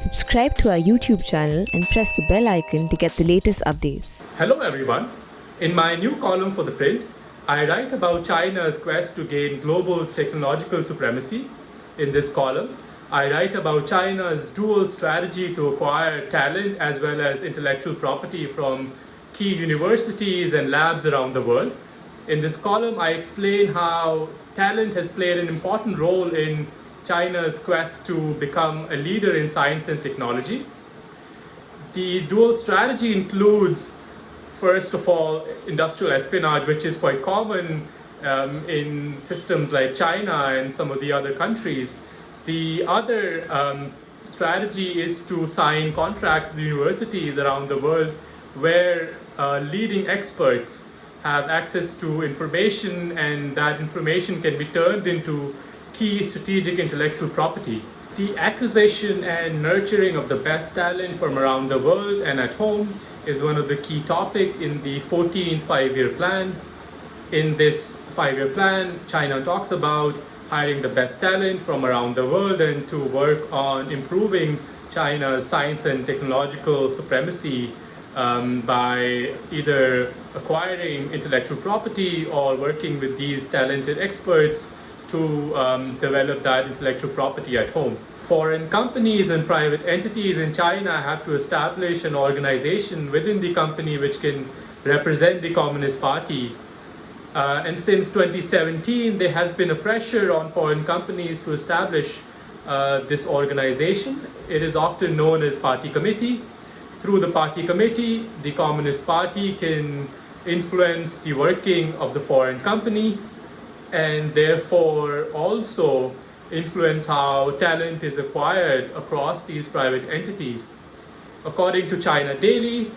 Subscribe to our YouTube channel and press the bell icon to get the latest updates. Hello everyone. In my new column for ThePrint, I write about China's quest to gain global technological supremacy. In this column, I write about China's dual strategy to acquire talent as well as intellectual property from key universities and labs around the world. In this column, I explain how talent has played an important role in China's quest to become a leader in science and technology. The dual strategy includes, first of all, industrial espionage, which is quite common in systems like China and some of the other countries. The other strategy is to sign contracts with universities around the world where leading experts have access to information, and that information can be turned into key strategic intellectual property. The acquisition and nurturing of the best talent from around the world and at home is one of the key topics in the 14th five-year plan. In this five-year plan, China talks about hiring the best talent from around the world and to work on improving China's science and technological supremacy by either acquiring intellectual property or working with these talented experts to develop that intellectual property at home. Foreign companies and private entities in China have to establish an organization within the company which can represent the Communist Party. And since 2017, there has been a pressure on foreign companies to establish this organization. It is often known as Party Committee. Through the Party Committee, the Communist Party can influence the working of the foreign company and therefore also influence how talent is acquired across these private entities. According to China Daily,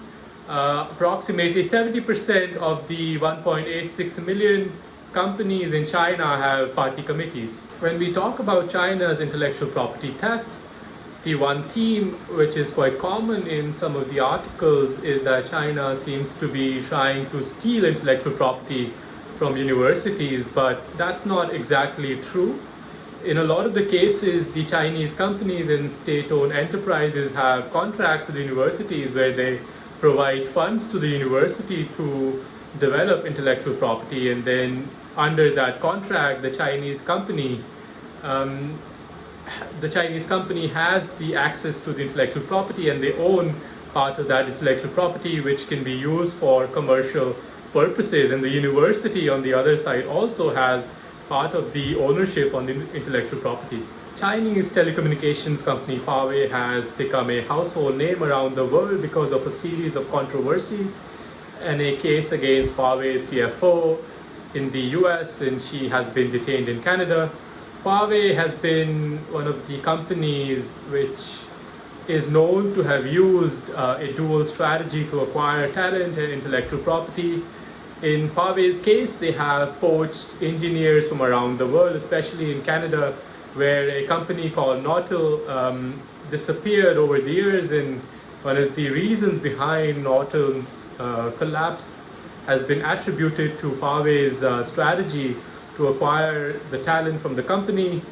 approximately 70% of the 1.86 million companies in China have party committees. When we talk about China's intellectual property theft, the one theme which is quite common in some of the articles is that China seems to be trying to steal intellectual property from universities, but that's not exactly true. In a lot of the cases, the Chinese companies and state-owned enterprises have contracts with universities where they provide funds to the university to develop intellectual property, and then under that contract, the Chinese company has the access to the intellectual property and they own part of that intellectual property which can be used for commercial purposes, and the university on the other side also has part of the ownership on the intellectual property. Chinese telecommunications company Huawei has become a household name around the world because of a series of controversies and a case against Huawei's CFO in the US, and she has been detained in Canada. Huawei has been one of the companies which is known to have used a dual strategy to acquire talent and intellectual property. In Huawei's case, they have poached engineers from around the world, especially in Canada, where a company called Nortel disappeared over the years, and one of the reasons behind Nortel's collapse has been attributed to Huawei's strategy to acquire the talent from the company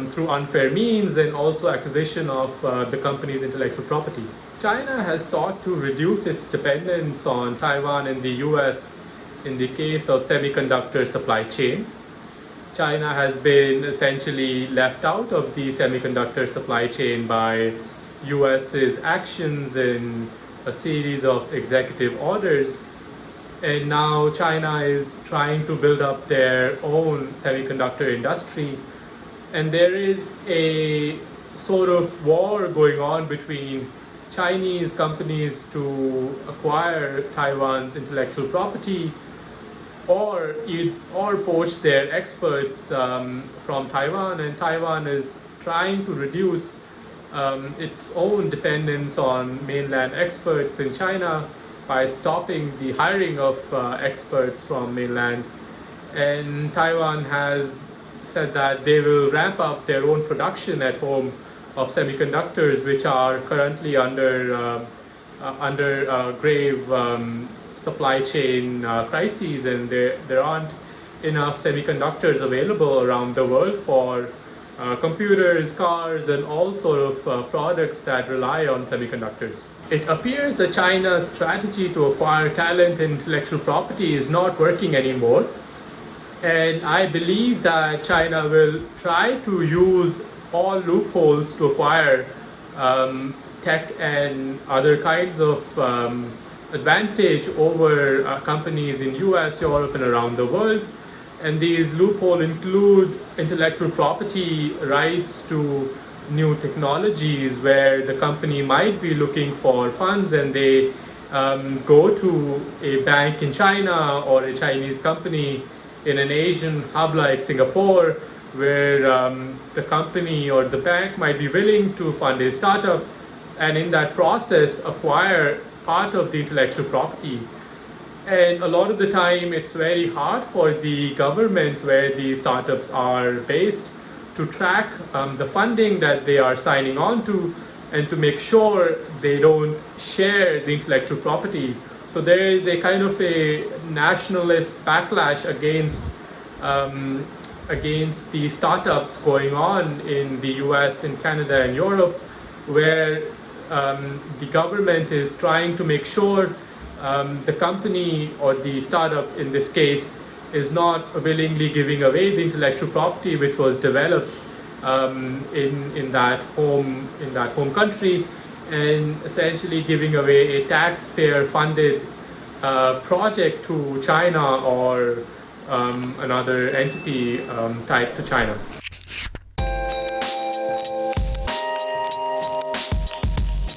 through unfair means and also acquisition of the company's intellectual property. China has sought to reduce its dependence on Taiwan and the US in the case of semiconductor supply chain. China has been essentially left out of the semiconductor supply chain by US's actions in a series of executive orders. And now China is trying to build up their own semiconductor industry. And there is a sort of war going on between Chinese companies to acquire Taiwan's intellectual property or poach their experts from Taiwan. And Taiwan is trying to reduce its own dependence on mainland experts in China by stopping the hiring of experts from mainland. And Taiwan has said that they will ramp up their own production at home of semiconductors, which are currently under grave supply chain crises, and there aren't enough semiconductors available around the world for computers, cars, and all sort of products that rely on semiconductors. It appears that China's strategy to acquire talent and intellectual property is not working anymore. And I believe that China will try to use all loopholes to acquire tech and other kinds of advantage over companies in US, Europe, and around the world. And these loopholes include intellectual property rights to new technologies, where the company might be looking for funds and they go to a bank in China or a Chinese company in an Asian hub like Singapore, where the company or the bank might be willing to fund a startup and in that process acquire part of the intellectual property. And a lot of the time it's very hard for the governments where the startups are based to track the funding that they are signing on to and to make sure they don't share the intellectual property. So there is a kind of a nationalist backlash against the startups going on in the US, in Canada, and Europe, where the government is trying to make sure the company or the startup in this case is not willingly giving away the intellectual property which was developed in that home country, and essentially giving away a taxpayer funded project to China or another entity tied to China.